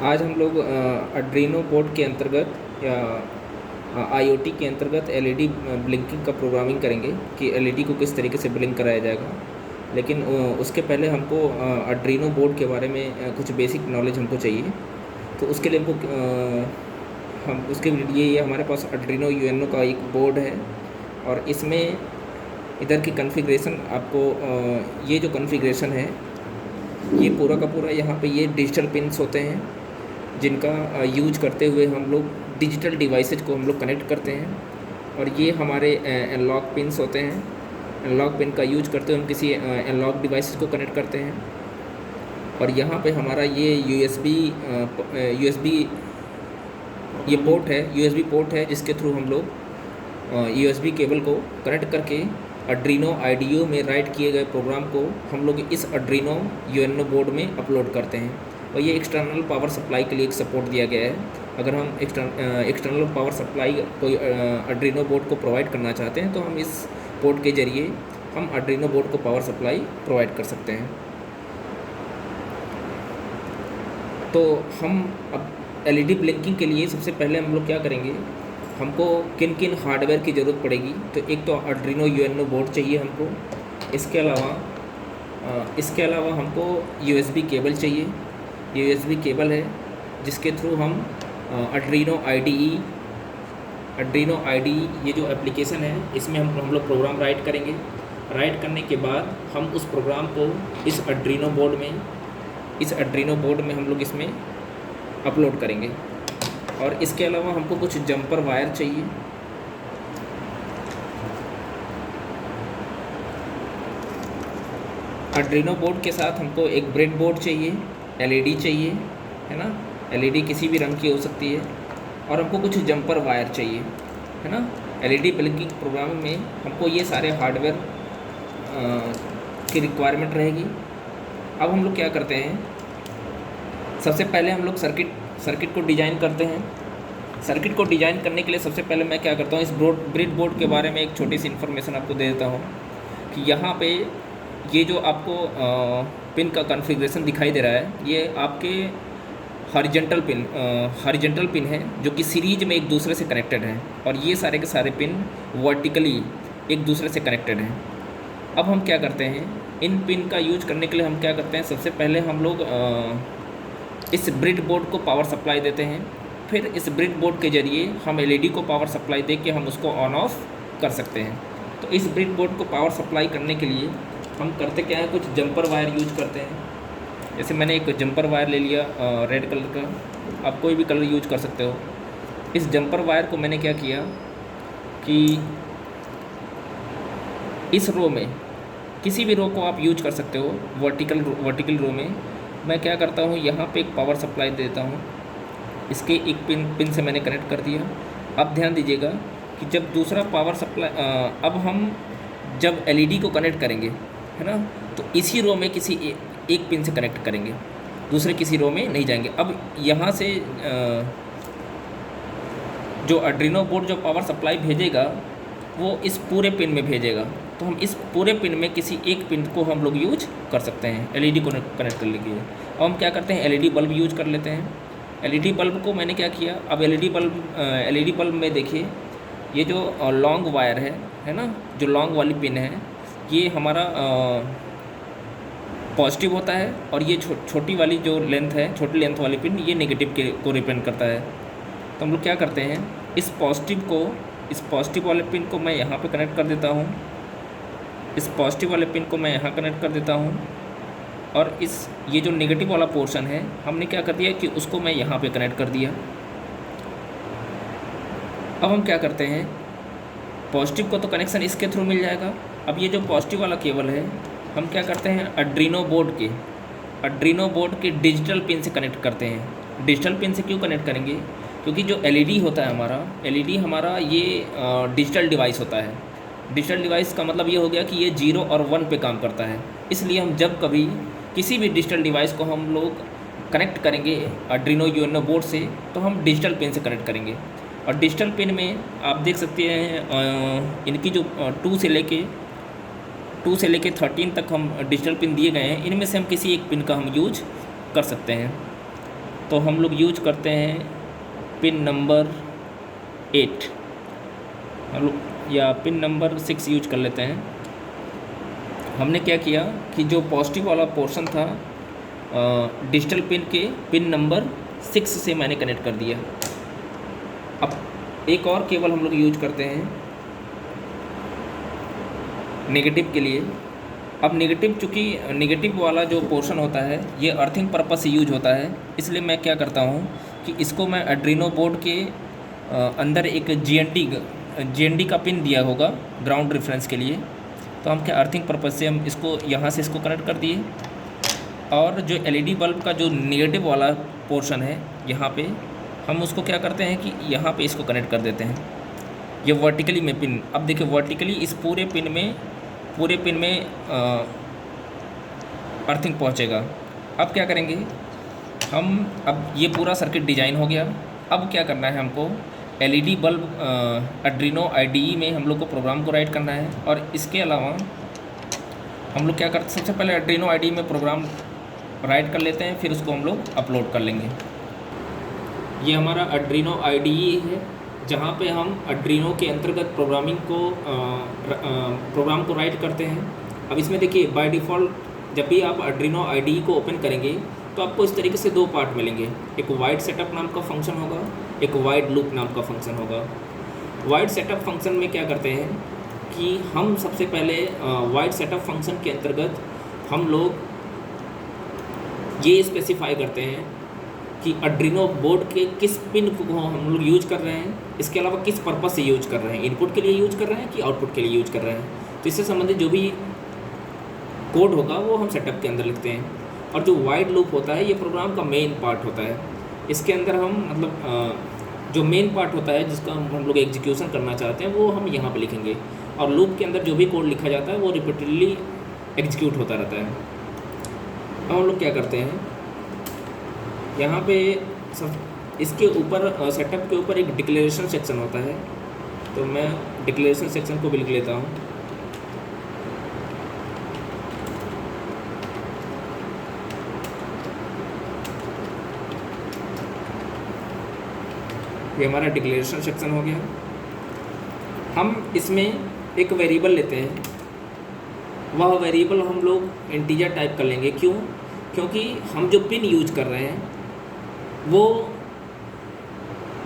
आज हम लोग आर्डिनो बोर्ड के अंतर्गत या आईओटी के अंतर्गत एलईडी ब्लिंकिंग का प्रोग्रामिंग करेंगे कि एलईडी को किस तरीके से ब्लिंक कराया जाएगा। लेकिन उसके पहले हमको आर्डिनो बोर्ड के बारे में कुछ बेसिक नॉलेज हमको चाहिए। तो उसके लिए हम उसके लिए ये हमारे पास आर्डिनो यूएनओ का एक बोर्ड है और इसमें इधर की कॉन्फ़िगरेशन आपको ये जो कॉन्फ़िगरेशन है ये पूरा का पूरा यहाँ पे ये डिजिटल पिन्स होते हैं जिनका यूज करते हुए हम लोग डिजिटल डिवाइसेज को हम लोग कनेक्ट करते हैं। और ये हमारे एनालॉग पिन्स होते हैं। एनालॉग पिन का यूज करते हुए हम किसी एनालॉग डिवाइसेज को कनेक्ट करते हैं। और यहाँ पे हमारा ये यूएसबी ये पोर्ट है, यूएसबी पोर्ट है जिसके थ्रू हम लोग यूएसबी केबल को कनेक्ट करके आर्डिनो आईडीओ में राइट किए गए प्रोग्राम को हम लोग इस आर्डिनो यूएनओ बोर्ड में अपलोड करते हैं। और ये एक्सटर्नल पावर सप्लाई के लिए एक सपोर्ट दिया गया है। अगर हम एक्सटर्नल पावर सप्लाई कोई आर्डिनो बोर्ड को प्रोवाइड करना चाहते हैं तो हम इस पोर्ट के ज़रिए हम आर्डिनो बोर्ड को पावर सप्लाई प्रोवाइड कर सकते हैं। तो हम अब एलईडी ब्लिंकिंग के लिए सबसे पहले हम लोग क्या करेंगे, हमको किन किन हार्डवेयर की ज़रूरत पड़ेगी। तो एक तो आर्डिनो यूएनओ बोर्ड चाहिए हमको। इसके अलावा हमको यूएसबी केबल चाहिए। यूएसबी केबल है जिसके थ्रू हम आर्डिनो आईडीई ये जो एप्लीकेशन है इसमें हम लोग प्रोग्राम राइट करेंगे। राइट करने के बाद हम उस प्रोग्राम को इस आर्डिनो बोर्ड में हम लोग इसमें अपलोड करेंगे। और इसके अलावा हमको कुछ जंपर वायर चाहिए। आर्डिनो बोर्ड के साथ हमको एक ब्रेड बोर्ड चाहिए, एलईडी चाहिए, है ना। एलईडी किसी भी रंग की हो सकती है। और हमको कुछ जंपर वायर चाहिए, है ना। एलईडी ब्लिंकिंग प्रोग्राम में हमको ये सारे हार्डवेयर की रिक्वायरमेंट रहेगी। अब हम लोग क्या करते हैं, सबसे पहले हम लोग सर्किट को डिज़ाइन करते हैं। सर्किट को डिज़ाइन करने के लिए सबसे पहले मैं क्या करता हूँ, इस ब्रेड बोर्ड के बारे में एक छोटी सी इन्फॉर्मेशन आपको दे देता हूँ कि यहाँ पे ये जो आपको पिन का कॉन्फ़िगरेशन दिखाई दे रहा है ये आपके हॉरिजॉन्टल पिन है जो कि सीरीज में एक दूसरे से कनेक्टेड हैं। और ये सारे के सारे पिन वर्टिकली एक दूसरे से कनेक्टेड हैं। अब हम क्या करते हैं, इन पिन का यूज करने के लिए हम क्या करते हैं, सबसे पहले हम लोग इस ब्रेड बोर्ड को पावर सप्लाई देते हैं। फिर इस ब्रेड बोर्ड के ज़रिए हम एलईडी को पावर सप्लाई दे के हम उसको ऑन ऑफ कर सकते हैं। तो इस ब्रेड बोर्ड को पावर सप्लाई करने के लिए हम करते क्या है, कुछ जंपर वायर यूज करते हैं। जैसे मैंने एक जंपर वायर ले लिया रेड कलर का, आप कोई भी कलर यूज कर सकते हो। इस जंपर वायर को मैंने क्या किया कि इस रो में किसी भी रो को आप यूज कर सकते हो। वर्टिकल रो में मैं क्या करता हूँ, यहाँ पे एक पावर सप्लाई देता हूँ। इसके एक पिन से मैंने कनेक्ट कर दिया। अब ध्यान दीजिएगा कि जब दूसरा पावर सप्लाई अब हम जब एलईडी को कनेक्ट करेंगे, है ना, तो इसी रो में किसी एक पिन से कनेक्ट करेंगे, दूसरे किसी रो में नहीं जाएंगे। अब यहाँ से जो आर्डिनो बोर्ड जो पावर सप्लाई भेजेगा वो इस पूरे पिन में भेजेगा। तो हम इस पूरे पिन में किसी एक पिन को हम लोग यूज कर सकते हैं एलईडी को कनेक्ट करने के लिए। अब हम क्या करते हैं, एलईडी बल्ब यूज कर लेते हैं। एलईडी बल्ब को मैंने क्या किया, अब एलईडी बल्ब में देखिए ये जो लॉन्ग वायर है ना, जो लॉन्ग वाली पिन है ये हमारा पॉजिटिव होता है। और ये छोटी वाली जो लेंथ है, छोटी लेंथ वाली पिन, ये नेगेटिव को रिप्रेजेंट करता है। तो हम लोग क्या करते हैं, इस पॉजिटिव वाले पिन को मैं यहाँ पे कनेक्ट कर देता हूँ। इस पॉजिटिव वाले पिन को मैं यहाँ कनेक्ट कर देता हूँ। और ये जो नेगेटिव वाला पोर्शन है हमने क्या कर दिया कि उसको मैं यहाँ पे कनेक्ट कर दिया। अब हम क्या करते हैं, पॉजिटिव को तो कनेक्शन इसके थ्रू मिल जाएगा। अब ये जो पॉजिटिव वाला केबल है हम क्या करते हैं, आर्डिनो बोर्ड के डिजिटल पिन से कनेक्ट करते हैं। डिजिटल पिन से क्यों कनेक्ट करेंगे, क्योंकि जो एलईडी होता है एलईडी हमारा ये डिजिटल डिवाइस होता है। डिजिटल डिवाइस का मतलब ये हो गया कि ये 0 और 1 पे काम करता है। इसलिए हम जब कभी किसी भी डिजिटल डिवाइस को हम लोग कनेक्ट करेंगे आर्डिनो यूएनओ बोर्ड से तो हम डिजिटल पिन से कनेक्ट करेंगे। और डिजिटल पिन में आप देख सकते हैं इनकी जो 2 से लेके 13 तक हम डिजिटल पिन दिए गए हैं। इनमें से हम किसी एक पिन का हम यूज कर सकते हैं। तो हम लोग यूज करते हैं पिन नंबर 8, हम लोग या पिन नंबर 6 यूज कर लेते हैं। हमने क्या किया कि जो पॉजिटिव वाला पोर्शन था डिजिटल पिन के पिन नंबर 6 से मैंने कनेक्ट कर दिया। अब एक और केबल हम लोग यूज करते हैं नेगेटिव के लिए। अब नेगेटिव, चूँकि नेगेटिव वाला जो पोर्शन होता है ये अर्थिंग पर्पस से यूज होता है, इसलिए मैं क्या करता हूँ कि इसको मैं आर्डिनो बोर्ड के अंदर एक GND का पिन दिया होगा ग्राउंड रेफरेंस के लिए, तो हम क्या अर्थिंग पर्पस से हम इसको यहाँ से इसको कनेक्ट कर दिए। और जो LED बल्ब का जो नेगेटिव वाला पोर्शन है यहाँ पे हम उसको क्या करते हैं कि यहाँ पे इसको कनेक्ट कर देते हैं, ये वर्टिकली में पिन। अब देखिए वर्टिकली इस पूरे पिन में अर्थिंग पहुँचेगा। अब क्या करेंगे हम, अब ये पूरा सर्किट डिजाइन हो गया। अब क्या करना है हमको, LED बल्ब आर्डिनो IDE में हम लोग को प्रोग्राम को राइट करना है। और इसके अलावा हम लोग क्या करते, सबसे पहले आर्डिनो IDE में प्रोग्राम राइट कर लेते हैं, फिर उसको हम लोग अपलोड कर लेंगे। ये हमारा आर्डिनो IDE है जहाँ पे हम आर्डिनो के अंतर्गत प्रोग्राम को राइट करते हैं। अब इसमें देखिए बाय डिफ़ॉल्ट जब भी आप आर्डिनो IDE को ओपन करेंगे तो आपको इस तरीके से दो पार्ट मिलेंगे, एक वाइड सेटअप नाम का फंक्शन होगा, एक वाइड लूप नाम का फंक्शन होगा। वाइड सेटअप फंक्शन में क्या करते हैं कि हम सबसे पहले वाइड सेटअप फंक्शन के अंतर्गत हम लोग ये स्पेसिफाई करते हैं कि आर्डिनो बोर्ड के किस पिन को हम लोग यूज कर रहे हैं, इसके अलावा किस पर्पस से यूज कर रहे हैं, इनपुट के लिए यूज कर रहे हैं कि आउटपुट के लिए यूज कर रहे हैं। तो इससे संबंधित जो भी कोड होगा वो हम सेटअप के अंदर लिखते हैं। और जो वाइड लूप होता है ये प्रोग्राम का मेन पार्ट होता है। इसके अंदर हम मतलब जो मेन पार्ट होता है जिसका हम लोग एग्जीक्यूशन करना चाहते हैं वो हम यहाँ पे लिखेंगे, और लूप के अंदर जो भी कोड लिखा जाता है वो रिपीटेडली एग्जीक्यूट होता रहता है। अब हम लोग क्या करते हैं, यहाँ पे सब इसके ऊपर सेटअप के ऊपर एक डिक्लेरेशन सेक्शन होता है, तो मैं डिक्लेरेशन सेक्शन को भी लिख लेता हूँ। ये हमारा डिक्लेरेशन सेक्शन हो गया। हम इसमें एक वेरिएबल लेते हैं, वह वेरिएबल हम लोग इंटीजर टाइप कर लेंगे। क्यों? क्योंकि हम जो पिन यूज कर रहे हैं वो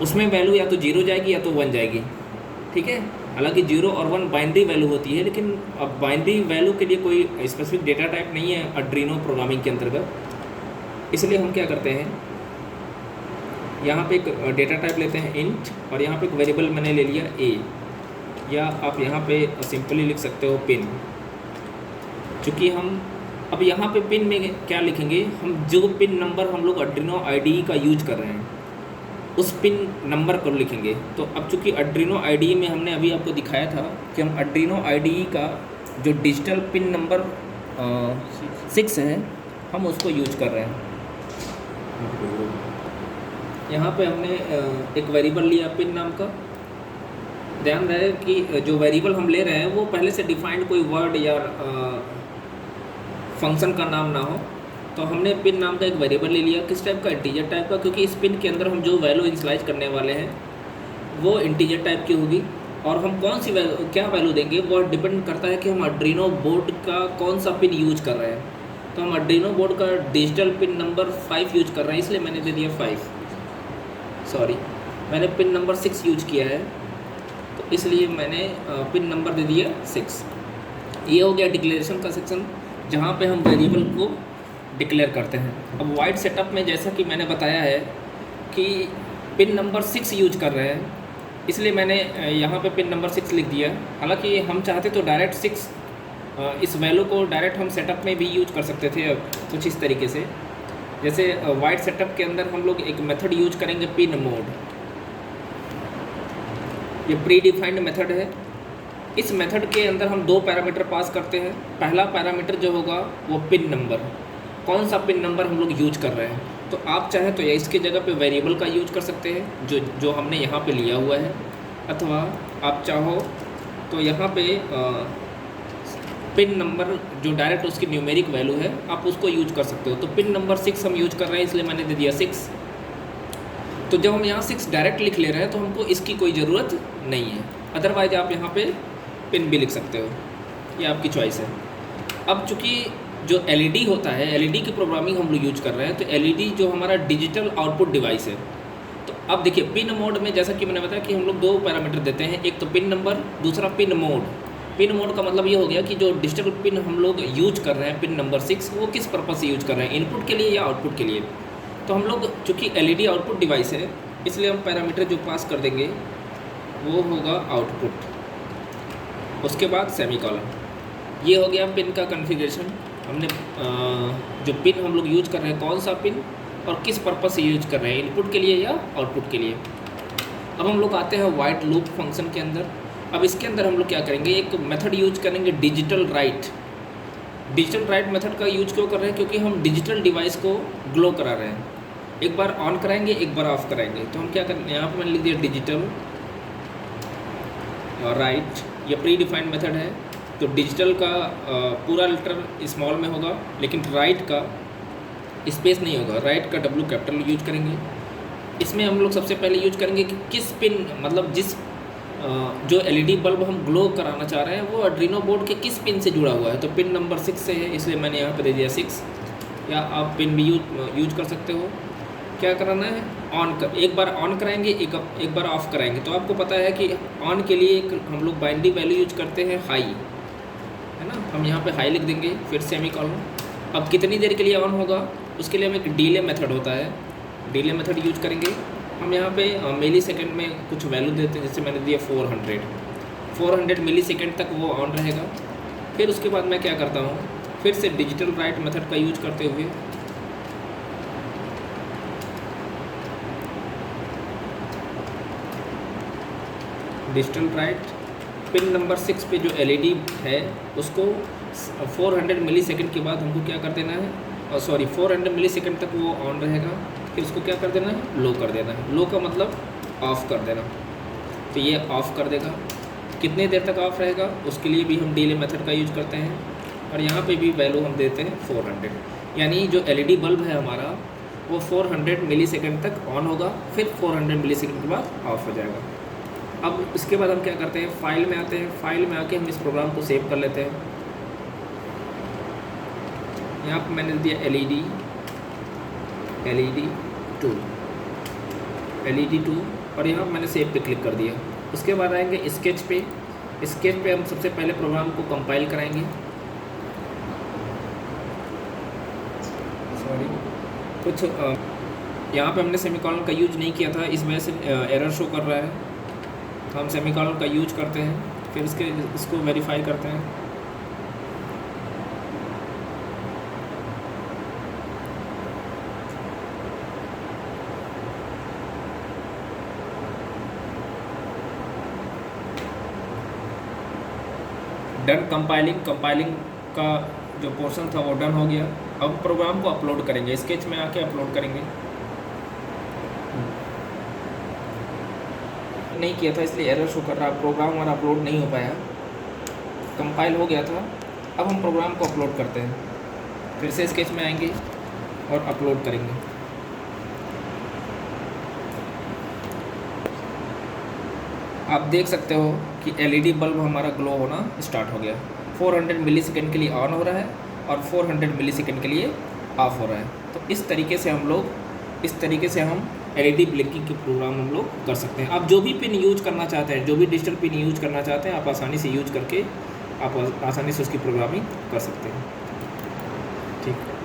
उसमें वैल्यू या तो 0 जाएगी या तो 1 जाएगी, ठीक है। हालांकि 0 और 1 बाइनरी वैल्यू होती है, लेकिन अब बाइनरी वैल्यू के लिए कोई स्पेसिफिक डेटा टाइप नहीं है आर्डिनो प्रोग्रामिंग के अंतर्गत। इसलिए हम क्या करते हैं, यहाँ पे एक डेटा टाइप लेते हैं इंट, और यहाँ पे एक वेरिएबल मैंने ले लिया a, या आप यहाँ पे सिंपली लिख सकते हो पिन। चूँकि हम अब यहाँ पे पिन में क्या लिखेंगे, हम जो पिन नंबर हम लोग आर्डिनो IDE का यूज कर रहे हैं उस पिन नंबर को लिखेंगे। तो अब चूँकि आर्डिनो IDE में हमने अभी आपको दिखाया था कि हम आर्डिनो IDE का जो डिजिटल पिन नंबर 6 है हम उसको यूज कर रहे हैं। यहाँ पे हमने एक वेरिएबल लिया पिन नाम का। ध्यान रहे कि जो वेरिएबल हम ले रहे हैं वो पहले से डिफाइंड कोई वर्ड या फंक्शन का नाम ना हो। तो हमने पिन नाम का एक वेरिएबल ले लिया, किस टाइप का, इंटीजर टाइप का, क्योंकि इस पिन के अंदर हम जो वैल्यू इनिशियलाइज करने वाले हैं वो इंटीजर टाइप की होगी। और हम कौन सी क्या वैल्यू देंगे वो डिपेंड करता है कि हम आर्डिनो बोर्ड का कौन सा पिन यूज कर रहे हैं। तो हम आर्डिनो बोर्ड का डिजिटल पिन नंबर 5 यूज कर रहे हैं, इसलिए मैंने दे दिया 5। सॉरी, मैंने पिन नंबर 6 यूज किया है, तो इसलिए मैंने पिन नंबर दे दिया 6। ये हो गया डिक्लेरेशन का सेक्शन जहाँ पे हम वेरिएबल को डिक्लेयर करते हैं। अब वाइड सेटअप में जैसा कि मैंने बताया है कि पिन नंबर 6 यूज कर रहे हैं, इसलिए मैंने यहाँ पे पिन नंबर 6 लिख दिया। हालांकि हम चाहते तो डायरेक्ट 6 इस वैल्यू को डायरेक्ट हम सेटअप में भी यूज कर सकते थे कुछ इस तरीके से। जैसे वाइड सेटअप के अंदर हम लोग एक मेथड यूज करेंगे पिन मोड, ये प्री डिफाइंड मेथड है। इस मेथड के अंदर हम 2 पैरामीटर पास करते हैं। पहला पैरामीटर जो होगा वो पिन नंबर, कौन सा पिन नंबर हम लोग यूज कर रहे हैं। तो आप चाहे तो इसके जगह पे वेरिएबल का यूज कर सकते हैं जो हमने यहाँ पे लिया हुआ है, अथवा आप चाहो तो यहाँ पे पिन नंबर जो डायरेक्ट उसकी न्यूमेरिक वैल्यू है आप उसको यूज कर सकते हो। तो पिन नंबर 6 हम यूज कर रहे हैं, इसलिए मैंने दे दिया 6। तो जब हम यहाँ 6 डायरेक्ट लिख ले रहे हैं तो हमको इसकी कोई ज़रूरत नहीं है, अदरवाइज आप यहाँ पे पिन भी लिख सकते हो, ये आपकी चॉइस है। अब चूँकि जो एलईडी होता है, एलईडी की प्रोग्रामिंग हम लोग यूज कर रहे हैं, तो एलईडी जो हमारा डिजिटल आउटपुट डिवाइस है। तो अब देखिए पिन मोड में जैसा कि मैंने बताया कि हम लोग 2 पैरामीटर देते हैं, एक तो पिन नंबर, दूसरा पिन मोड। पिन मोड का मतलब ये हो गया कि जो डिजिटल पिन हम लोग यूज कर रहे हैं, पिन नंबर 6, वो किस पर्पज़ से यूज कर रहे हैं, इनपुट के लिए या आउटपुट के लिए। तो हम लोग चूँकि एलईडी आउटपुट डिवाइस है, इसलिए हम पैरामीटर जो पास कर देंगे वो होगा आउटपुट, उसके बाद सेमीकोलन। ये हो गया पिन का कॉन्फ़िगरेशन। हमने जो पिन हम लोग यूज कर रहे हैं, कौन सा पिन और किस पर्पज़ से यूज कर रहे हैं, इनपुट के लिए या आउटपुट के लिए। अब हम लोग आते हैं वाइट लूप फंक्शन के अंदर। अब इसके अंदर हम लोग क्या करेंगे, एक मेथड यूज करेंगे digital right. Digital right method का यूज क्यों कर रहे हैं, क्योंकि हम डिजिटल डिवाइस को ग्लो करा रहे हैं। एक बार ऑन कराएंगे, एक बार ऑफ कराएंगे। तो हम क्या करेंगे, यहाँ पर मैंने लिख दिया डिजिटल राइट, ये प्री डिफाइंड मेथड है। तो डिजिटल का पूरा लेटर स्मॉल में होगा, लेकिन राइट का स्पेस नहीं होगा, राइट का डब्ल्यू कैपिटल यूज करेंगे। इसमें हम लोग सबसे पहले यूज करेंगे कि किस पिन, मतलब जिस जो एलईडी बल्ब हम ग्लो कराना चाह रहे हैं वो आर्डिनो बोर्ड के किस पिन से जुड़ा हुआ है। तो पिन नंबर 6 से है, इसलिए मैंने यहाँ पर दे दिया 6, या आप पिन भी यूज कर सकते हो। क्या कराना है, ऑन कर, एक बार ऑन कराएंगे, एक बार ऑफ कराएंगे। तो आपको पता है कि ऑन के लिए एक हम लोग बाइनरी वैल्यू यूज करते हैं हाई, है ना। हम यहाँ पे हाई लिख देंगे, फिर सेमीकोलन। अब कितनी देर के लिए ऑन होगा, उसके लिए हम एक डिले मेथड होता है, डिले मेथड यूज करेंगे। हम यहाँ पे मिली सेकेंड में कुछ वैल्यू देते हैं, जैसे मैंने दिया 400 मिली सेकेंड तक वो ऑन रहेगा। फिर उसके बाद मैं क्या करता हूँ, फिर से डिजिटल राइट मेथड का यूज करते हुए डिजिटल राइट पिन नंबर 6 पे जो एलईडी है उसको 400 मिली सेकेंड के बाद हमको क्या कर देना है, और 400 मिली सेकेंड तक वो ऑन रहेगा। फिर उसको क्या कर देना है, लो कर देना है। लो का मतलब ऑफ़ कर देना। तो ये ऑफ़ कर देगा। कितने देर तक ऑफ रहेगा, उसके लिए भी हम डिले मेथड का यूज करते हैं। और यहाँ पे भी वैल्यू हम देते हैं 400, यानी जो एलईडी बल्ब है हमारा वो 400 मिली सेकेंड तक ऑन होगा, फिर 400 मिली सेकेंड के बाद ऑफ हो जाएगा। अब इसके बाद हम क्या करते हैं, फाइल में आते हैं। फाइल में आके हम इस प्रोग्राम को सेव कर लेते हैं। यहाँ पर मैंने दिया LED 2 और यहाँ मैंने सेव पे क्लिक कर दिया। उसके बाद आएंगे स्केच पे। स्केच पे हम सबसे पहले प्रोग्राम को कंपाइल कराएंगे। कुछ यहाँ पे हमने सेमीकोलन का यूज नहीं किया था, इस वजह से एरर शो कर रहा है। तो हम सेमीकोलन का यूज करते हैं, फिर इसको वेरीफाई करते हैं। डन कंपाइलिंग का जो पोर्शन था वो डन हो गया। अब प्रोग्राम को अपलोड करेंगे, स्केच में आके अपलोड करेंगे। नहीं किया था इसलिए एरर शो कर रहा, प्रोग्राम हमारा अपलोड नहीं हो पाया। कंपाइल हो गया था। अब हम प्रोग्राम को अपलोड करते हैं, फिर से स्केच में आएंगे और अपलोड करेंगे। आप देख सकते हो कि एलईडी बल्ब हमारा ग्लो होना स्टार्ट हो गया। 400 मिली सेकेंड के लिए ऑन हो रहा है और 400 मिली सेकेंड के लिए ऑफ हो रहा है। तो इस तरीके से हम एलईडी ब्लिंकिंग के प्रोग्राम हम लोग कर सकते हैं। आप जो भी पिन यूज करना चाहते हैं, जो भी डिजिटल पिन यूज करना चाहते हैं, आप आसानी से यूज करके आप आसानी से उसकी प्रोग्रामिंग कर सकते हैं। ठीक है।